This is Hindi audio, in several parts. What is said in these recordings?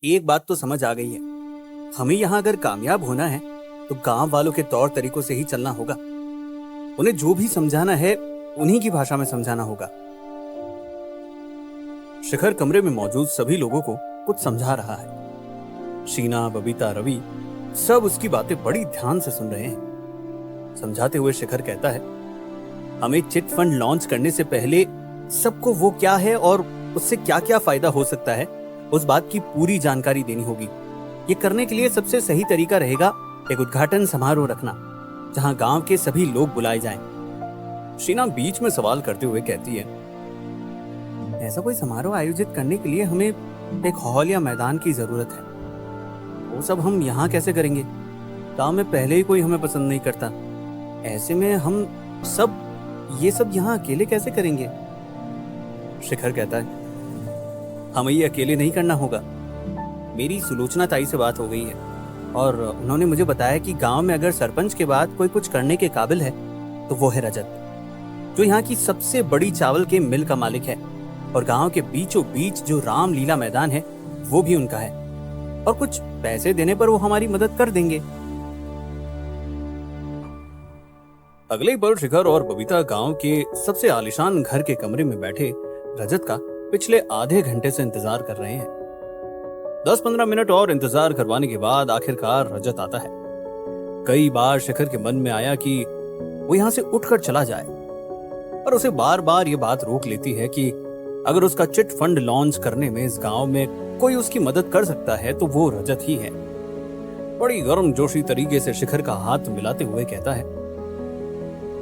एक बात तो समझ आ गई है। हमें यहाँ अगर कामयाब होना है तो गांव वालों के तौर तरीकों से ही चलना होगा। उन्हें जो भी समझाना है उन्हीं की भाषा में समझाना होगा। शिखर कमरे में मौजूद सभी लोगों को कुछ समझा रहा है। शीना, बबीता, रवि सब उसकी बातें बड़ी ध्यान से सुन रहे हैं। समझाते हुए शिखर कहता है, हमें चिट फंड लॉन्च करने से पहले सबको वो क्या है और उससे क्या क्या फायदा हो सकता है उस बात की पूरी जानकारी देनी होगी। ये करने के लिए सबसे सही तरीका रहेगा एक उद्घाटन समारोह रखना, जहां गांव के सभी लोग बुलाए जाएं। शीना बीच में सवाल करते हुए कहती है, ऐसा कोई समारोह आयोजित करने के लिए हमें एक हॉल या मैदान की जरूरत है। वो सब हम यहाँ कैसे करेंगे? गांव में पहले ही कोई हमें पसंद नहीं करता। ऐसे में हम सब ये सब यहाँ अकेले कैसे करेंगे? शिखर कहता है, हमें ये अकेले नहीं करना होगा। मेरी सुलोचना ताई से बात हो गई है और उन्होंने मुझे बताया कि गांव में अगर सरपंच के बाद कोई कुछ करने के काबिल है तो वो है रजत, जो यहाँ की सबसे बड़ी चावल के मिल का मालिक है। और गांव के बीचों बीच जो रामलीला मैदान है वो भी उनका है और कुछ पैसे देने पर वो हमारी मदद कर देंगे। अगले पल शिखर और बबीता गांव के सबसे आलीशान घर के कमरे में बैठे रजत का पिछले आधे घंटे से इंतजार कर रहे हैं। 10-15 मिनट और इंतजार करवाने के बाद आखिरकार रजत आता है। कई बार शिखर के मन में आया कि वो यहां से उठकर चला जाए, पर उसे बार बार ये बात रोक लेती है कि अगर उसका चिट फंड लॉन्च करने में इस गांव में कोई उसकी मदद कर सकता है तो वो रजत ही है। बड़ी गर्मजोशी तरीके से शिखर का हाथ मिलाते हुए कहता है,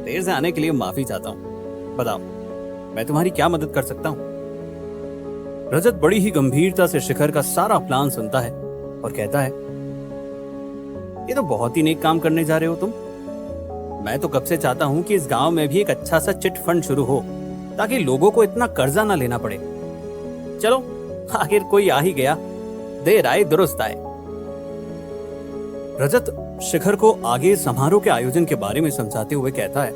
देर से आने के लिए माफी चाहता हूं, बताओ मैं तुम्हारी क्या मदद कर सकता हूं? रजत बड़ी ही गंभीरता से शिखर का सारा प्लान सुनता है और कहता है, ये तो बहुत ही नेक काम करने जा रहे हो तुम। मैं तो कब से चाहता हूं कि इस गांव में भी एक अच्छा सा चिट फंड शुरू हो, ताकि लोगों को इतना कर्जा ना लेना पड़े। चलो आखिर कोई आ ही गया, देर आए दुरुस्त आए। रजत शिखर को आगे समारोह के आयोजन के बारे में समझाते हुए कहता है,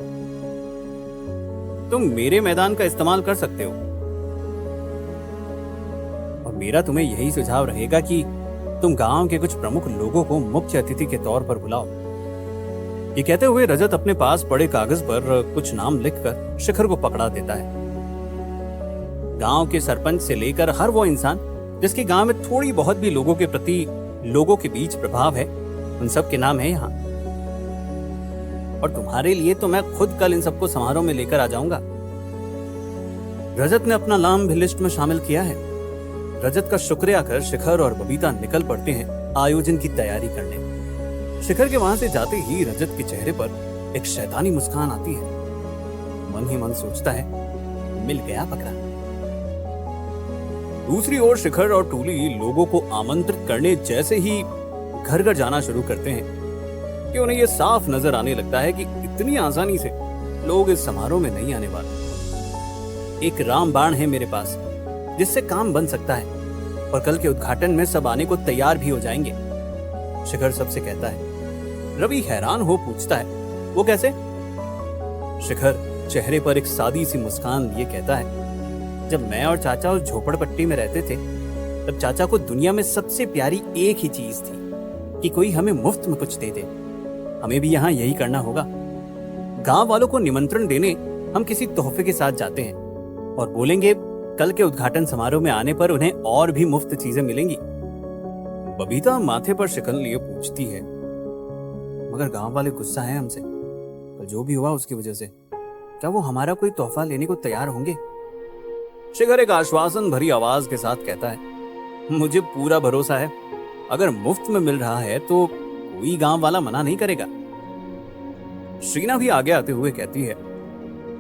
तुम मेरे मैदान का इस्तेमाल कर सकते हो और मेरा तुम्हें यही सुझाव रहेगा कि तुम गांव के कुछ प्रमुख लोगों को मुख्य अतिथि के तौर पर बुलाओ। ये कहते हुए रजत अपने पास पड़े कागज पर कुछ नाम लिखकर शिखर को पकड़ा देता है। गांव के सरपंच से लेकर हर वो इंसान जिसके गांव में थोड़ी बहुत भी लोगों के प्रति लोगों के बीच प्रभाव है, उन सब के नाम है यहाँ। और तुम्हारे लिए तो मैं खुद कल इन सबको समारोह में लेकर आ जाऊंगा। रजत ने अपना नाम भी लिस्ट में शामिल किया है। रजत का शुक्रिया कर शिखर और बबीता निकल पड़ते हैं आयोजन की तैयारी करने। शिखर के वहां से जाते ही रजत के चेहरे पर एक शैतानी मुस्कान आती है। मन ही मन सोचता है, मिल गया पकड़ा। दूसरी ओर शिखर और टूली लोगों को आमंत्रित करने जैसे ही घर घर जाना शुरू करते हैं कि उन्हें यह साफ नजर आने लगता है कि इतनी आसानी से लोग इस समारोह में नहीं आने वाले। एक रामबाण है मेरे पास जिससे काम बन सकता है और कल के उद्घाटन में सब आने को तैयार भी हो जाएंगे, शिखर सबसे कहता है। रवि हैरान हो पूछता है, वो कैसे? शिखर चेहरे पर एक सादी सी मुस्कान लिए कहता है, जब मैं और चाचा उस झोपड़पट्टी में रहते थे तब चाचा को दुनिया में सबसे प्यारी एक ही चीज थी कि कोई हमें मुफ्त में कुछ दे दे। हमें भी यहाँ यही करना होगा। गांव वालों को निमंत्रण देने हम किसी तोहफे के साथ जाते हैं और बोलेंगे कल के उद्घाटन समारोह में आने पर उन्हें और भी मुफ्त चीजें मिलेंगी। बबीता माथे पर शिकन लिए पूछती है, मगर गांव वाले गुस्सा है हमसे, तो जो भी हुआ उसकी वजह से क्या वो हमारा कोई तोहफा लेने को तैयार होंगे? शिखर एक आश्वासन भरी आवाज के साथ कहता है, मुझे पूरा भरोसा है, अगर मुफ्त में मिल रहा है तो कोई गांव वाला मना नहीं करेगा। शीना भी आगे आते हुए कहती है,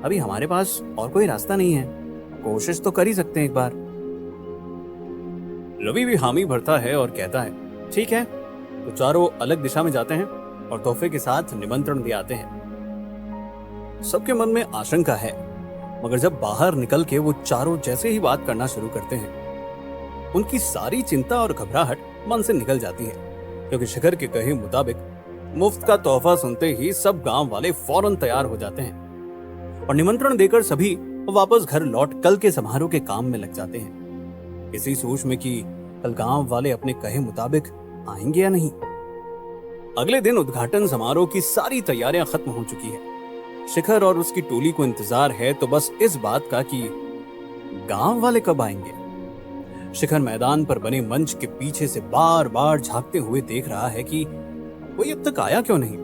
अभी हमारे पास और कोई रास्ता नहीं है, कोशिश तो कर ही सकते हैं एक बार। रवि भी हामी भरता है और कहता है, ठीक है, तो चारों अलग दिशा में जाते हैं और तोहफे के साथ निमंत्रण भी आते हैं। सबके मन में आशंका है, मगर जब बाहर निकल के वो चारों जैसे ही बात करना शुरू करते हैं, उनकी सारी चिंता और घबराहट मन से निकल जाती है, क्योंकि शिखर के कहे मुताबिक मुफ्त का तोहफा सुनते ही सब गांव वाले फौरन तैयार हो जाते हैं और निमंत्रण देकर सभी वापस घर लौट कल के समारोह के काम में लग जाते हैं, इसी सोच में कि कल गांव वाले अपने कहे मुताबिक आएंगे या नहीं। अगले दिन उद्घाटन समारोह की सारी तैयारियां खत्म हो चुकी है। शिखर और उसकी टोली को इंतजार है तो बस इस बात का कि गांव वाले कब आएंगे। शिखर मैदान पर बने मंच के पीछे से बार बार झांकते हुए देख रहा है कि कोई अब तक आया क्यों नहीं,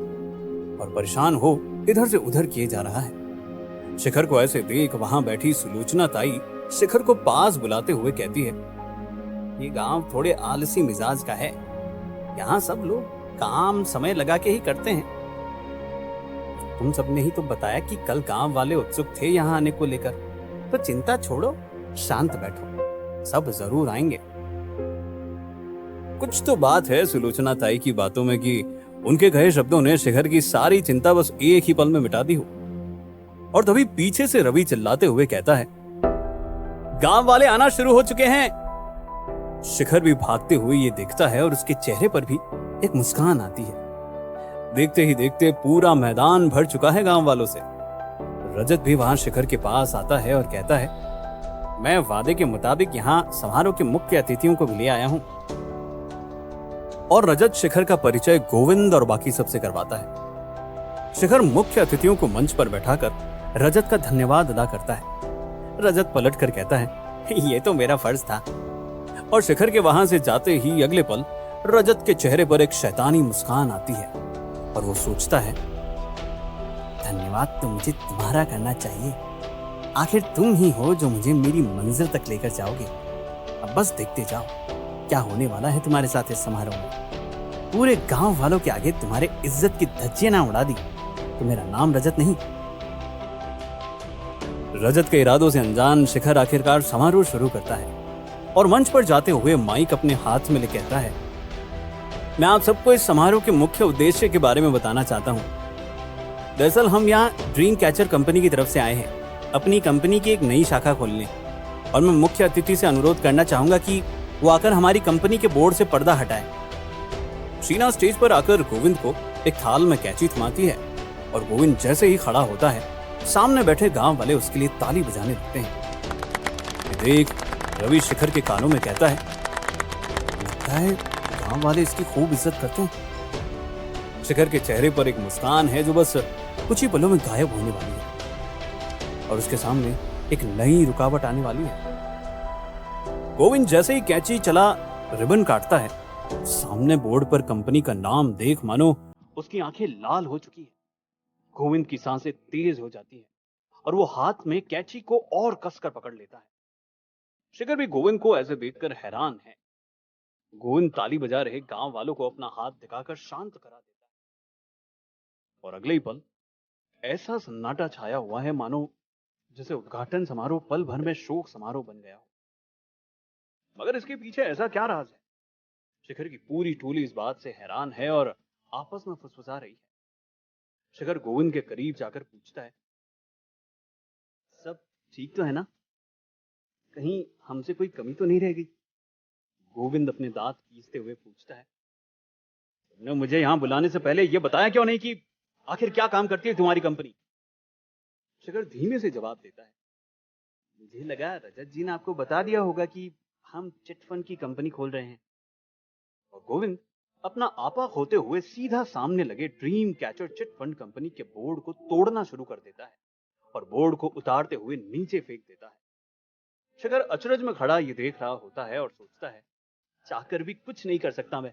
और परेशान हो इधर से उधर किए जा रहा है। शिखर को ऐसे देख वहां बैठी सुलोचना ताई शिखर को पास बुलाते हुए कहती है, ये गांव थोड़े आलसी मिजाज का है, यहाँ सब लोग काम समय लगा के ही करते हैं। तुम सबने ही तो बताया कि कल गांव वाले उत्सुक थे यहाँ आने को लेकर, तो चिंता छोड़ो, शांत बैठो, सब जरूर आएंगे। कुछ तो बात है सुलोचना ताई की बातों में कि उनके कहे शब्दों ने शिखर की सारी चिंता बस एक ही पल में मिटा दी हो। और तभी पीछे से रवि चिल्लाते हुए कहता है, गांव वाले आना शुरू हो चुके हैं। शिखर भी भागते हुए ये देखता है और उसके चेहरे पर भी एक मुस्कान आती है। देखते ही देखते पूरा मैदान भर चुका है गांव वालों से। रजत भी वहां शिखर के पास आता है और कहता है, मैं वादे के मुताबिक यहाँ समारोह के मुख्य अतिथियों को भी ले आया हूं। और रजत शिखर का परिचय गोविंद और बाकी सबसे करवाता है। शिखर मुख्य अतिथियों को मंच पर बैठाकर रजत का धन्यवाद अदा करता है। रजत पलट कर कहता है, ये तो मेरा फर्ज था। और शिखर के वहां से जाते ही अगले पल रजत के चेहरे पर एक शैतानी मुस्कान आती है और वो सोचता है, धन्यवाद तो मुझे तुम्हारा करना चाहिए, आखिर तुम ही हो जो मुझे मेरी मंजिल तक लेकर जाओगे। अब बस देखते जाओ क्या होने वाला है तुम्हारे साथ इस समारोह में। पूरे गांव वालों के आगे तुम्हारे इज्जत की धज्जियां ना उड़ा दी तो मेरा नाम रजत नहीं। रजत के इरादों से अनजान शिखर आखिरकार समारोह शुरू करता है और मंच पर जाते हुए माइक अपने हाथ में ले कहता है, मैं आप सबको इस समारोह के मुख्य उद्देश्य के बारे में बताना चाहता हूँ। दरअसल हम यहाँ ड्रीम कैचर कंपनी की तरफ से आए हैं अपनी कंपनी की एक नई शाखा खोलने, और मैं मुख्य अतिथि से अनुरोध करना चाहूंगा कि वो आकर हमारी कंपनी के बोर्ड से पर्दा हटाए। शीना स्टेज पर आकर गोविंद को एक थाल में कैंची थमाती है और गोविंद जैसे ही खड़ा होता है सामने बैठे गांव वाले उसके लिए ताली बजाने लगते हैं। ये देख रवि शिखर के कानों में कहता है, लगता है गांव वाले इसकी खूब इज्जत करते हैं। शिखर के चेहरे पर एक मुस्कान है जो बस कुछ ही पलों में गायब होने वाली है और उसके सामने एक नई रुकावट आने वाली है। गोविंद जैसे ही कैंची चला रिबन काटता है, सामने बोर्ड पर कंपनी का नाम देख मानो उसकी आंखें लाल हो चुकी है। गोविंद की सांसें तेज हो जाती है और वो हाथ में कैंची को और कसकर पकड़ लेता है। शिखर भी गोविंद को ऐसे देखकर हैरान है। गोविंद ताली बजा रहे गांव वालों को अपना हाथ दिखाकर शांत करा देता है और अगले ही पल ऐसा सन्नाटा छाया हुआ है मानो जैसे उद्घाटन समारोह पल भर में शोक समारोह बन गया हो। मगर इसके पीछे ऐसा क्या राज है? शिखर की पूरी टोली इस बात से हैरान है और आपस में फुसफुसा रही है। शिखर गोविंद के करीब जाकर पूछता है, सब ठीक तो है ना? कहीं हमसे कोई कमी तो नहीं रह गई? गोविंद अपने दांत पीसते हुए पूछता है, तुमने मुझे यहां बुलाने से पहले यह बताया क्यों नहीं कि आखिर क्या काम करती है तुम्हारी कंपनी? शिखर धीमे से जवाब देता है, मुझे लगा रजत जी ने आपको बता दिया होगा कि हम चिटफंड की कंपनी खोल रहे हैं। और गोविंद अपना आपा खोते हुए सीधा सामने लगे ड्रीम कैचर चिटफंड कंपनी के बोर्ड को तोड़ना शुरू कर देता है और बोर्ड को उतारते हुए नीचे फेंक देता है। शिखर अचरज में खड़ा ये देख रहा होता है और सोचता है, चाहकर भी कुछ नहीं कर सकता मैं।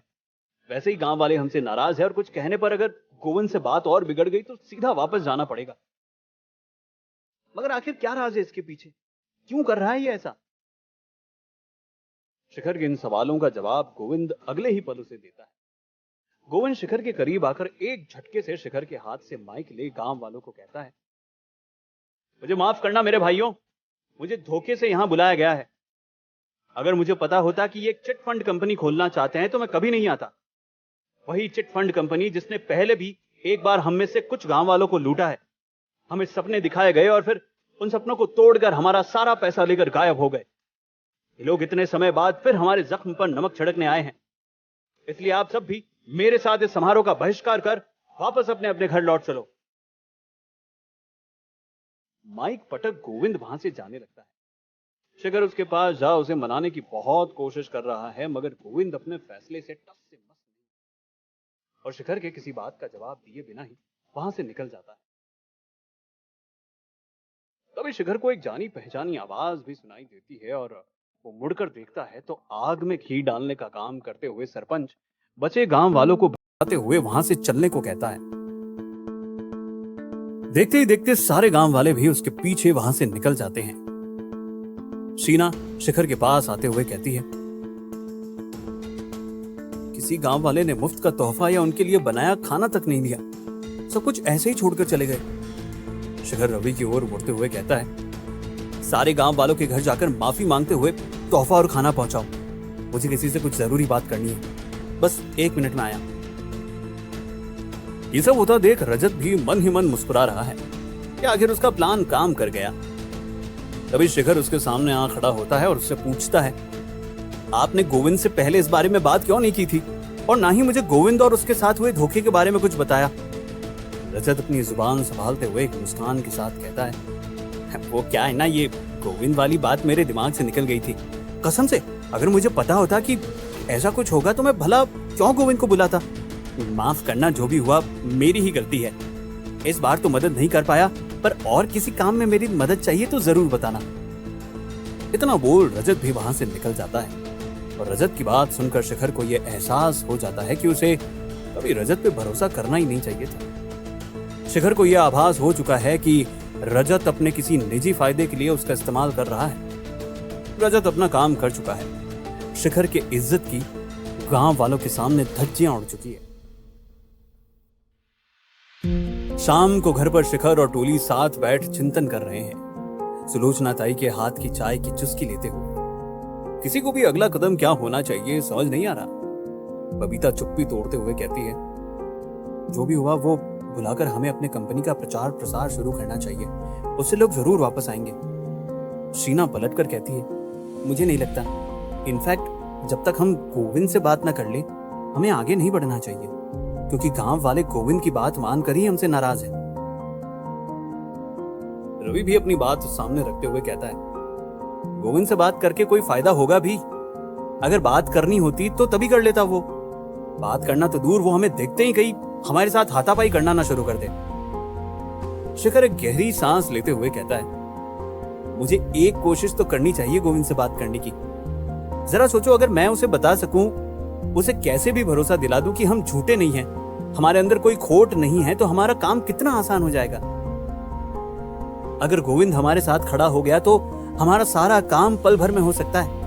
वैसे ही गांव वाले हमसे नाराज है और कुछ कहने पर अगर गोविंद से बात और बिगड़ गई तो सीधा वापस जाना पड़ेगा। मगर आखिर क्या राज है इसके पीछे? क्यों कर रहा है ये ऐसा? शिखर के इन सवालों का जवाब गोविंद अगले ही पल उसे देता है। गोविंद शिखर के करीब आकर एक झटके से शिखर के हाथ से माइक ले गांव वालों को कहता है, मुझे माफ करना मेरे भाइयों, मुझे धोखे से यहां बुलाया गया है। अगर मुझे पता होता कि ये चिट फंड कंपनी खोलना चाहते हैं तो मैं कभी नहीं आता। वही चिट फंड कंपनी जिसने पहले भी एक बार हम में से कुछ गांव वालों को लूटा है। हमें सपने दिखाए गए और फिर उन सपनों को तोड़कर हमारा सारा पैसा लेकर गायब हो गए। ये लोग इतने समय बाद फिर हमारे जख्म पर नमक छिड़कने आए हैं। इसलिए आप सब भी मेरे साथ इस समारोह का बहिष्कार कर वापस अपने अपने घर लौट चलो। माइक पटक गोविंद वहां से जाने लगता है। शिखर उसके पास जा उसे मनाने की बहुत कोशिश कर रहा है, मगर गोविंद अपने फैसले से टस से मस नहीं और शिखर के किसी बात का जवाब दिए बिना ही वहां से निकल जाता है। तभी शिखर को एक जानी पहचानी आवाज भी सुनाई देती है और वो मुड़कर देखता है तो आग में घी डालने का काम करते हुए सरपंच बचे गांव वालों को बताते हुए वहां से चलने को कहता है। देखते ही देखते सारे गांव वाले भी उसके पीछे वहां से निकल जाते हैं। शीना शिखर के पास आते हुए कहती है, किसी गांव वाले ने मुफ्त का तोहफा या उनके लिए बनाया खाना तक नहीं दिया, सब कुछ ऐसे ही छोड़कर चले गए। शिखर रवि की ओर मुड़ते हुए कहता है, सारे गांव वालों के घर जाकर माफी मांगते हुए तोहफा और खाना पहुंचाओ, मुझे किसी से कुछ जरूरी बात करनी है, बस 1 मिनट में आया। ये सब होता देख रजत भी मन ही मन मुस्कुरा रहा है कि आखिर उसका प्लान काम कर गया। तभी शिखर उसके सामने आ खड़ा होता है और उससे पूछता है, आपने गोविंद से पहले इस बारे में बात क्यों नहीं की थी और ना ही मुझे गोविंद और उसके साथ हुए धोखे के बारे में कुछ बताया। रजत अपनी जुबान संभालते हुए एक मुस्कान के साथ कहता है, वो क्या है ना, ये गोविंद वाली बात मेरे दिमाग से निकल गई थी। कसम से अगर मुझे पता होता कि ऐसा कुछ होगा तो मैं भला क्यों गोविंद को बुलाता। माफ करना, जो भी हुआ मेरी ही गलती है। इस बार तो मदद नहीं कर पाया, पर और किसी काम में मेरी मदद चाहिए तो जरूर बताना। इतना बोल रजत भी वहां से निकल जाता है और रजत की बात सुनकर शिखर को यह एहसास हो जाता है कि उसे कभी रजत पे भरोसा करना ही नहीं चाहिए था। शिखर को यह आभास हो चुका है कि रजत अपने किसी निजी फायदे के लिए उसका इस्तेमाल कर रहा है। रजत अपना काम कर चुका है। शिखर के इज्जत की गांव वालों के सामने धज्जियां उड़ चुकी है। शाम को घर पर शिखर और टोली साथ बैठ चिंतन कर रहे हैं, सुलोचना ताई के हाथ की चाय की चुस्की लेते हुए। किसी को भी अगला कदम क्या होना चाहिए समझ नहीं आ रहा। बबीता चुप्पी तोड़ते हुए कहती है, जो भी हुआ वो बुलाकर हमें अपने कंपनी का प्रचार प्रसार शुरू करना चाहिए, उससे लोग जरूर वापस आएंगे। शीना पलटकर कहती है, मुझे नहीं लगता। इनफैक्ट जब तक हम गोविंद से बात न कर ले हमें आगे नहीं बढ़ना चाहिए, क्योंकि गांव वाले गोविंद की बात मानकर ही हमसे नाराज हैं। रवि भी अपनी बात सामने रखते हुए कहता है, गोविंद से बात करके कोई फायदा होगा भी? अगर बात करनी होती तो तभी कर लेता वो। बात करना तो दूर, वो हमें देखते ही कहीं हमारे साथ हाथापाई करना ना शुरू कर दे। शिखर एक गहरी सांस लेते हुए कहता है, मुझे एक कोशिश तो करनी चाहिए गोविंद से बात करने की। जरा सोचो, अगर मैं उसे बता सकूं, उसे कैसे भी भरोसा दिला दूं कि हम झूठे नहीं हैं, हमारे अंदर कोई खोट नहीं है, तो हमारा काम कितना आसान हो जाएगा। अगर गोविंद हमारे साथ खड़ा हो गया तो हमारा सारा काम पल भर में हो सकता है।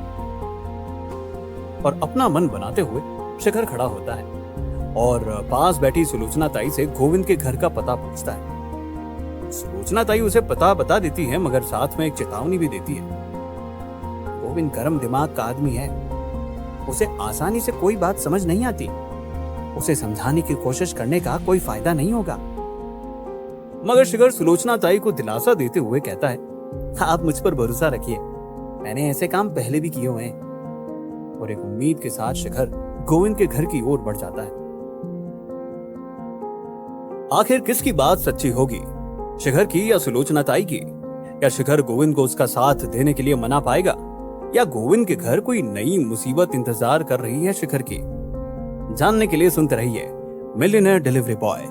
और अपना मन बनाते हुए शिखर खड़ा होता है और पास बैठी सुलोचना ताई से गोविंद के घर का पता पूछता है। सुलोचना ताई उसे पता बता देती है, मगर साथ में एक चेतावनी भी देती है। गोविंद गर्म दिमाग का आदमी है, उसे आसानी से कोई बात समझ नहीं आती। उसे समझाने की कोशिश करने का कोई फायदा नहीं होगा। मगर शिखर सुलोचना ताई को दिलासा देते हुए कहता है, आप मुझ पर भरोसा रखिए, मैंने ऐसे काम पहले भी किए हुए हैं। और एक उम्मीद के साथ शिखर गोविंद के घर की ओर बढ़ जाता है। आखिर किसकी बात सच्ची होगी, शिखर की या सुलोचना ताई की? या शिखर गोविंद को उसका साथ देने के लिए मना पाएगा, या गोविंद के घर कोई नई मुसीबत इंतजार कर रही है शिखर की? जानने के लिए सुनते रहिए मिलियनेयर डिलीवरी बॉय।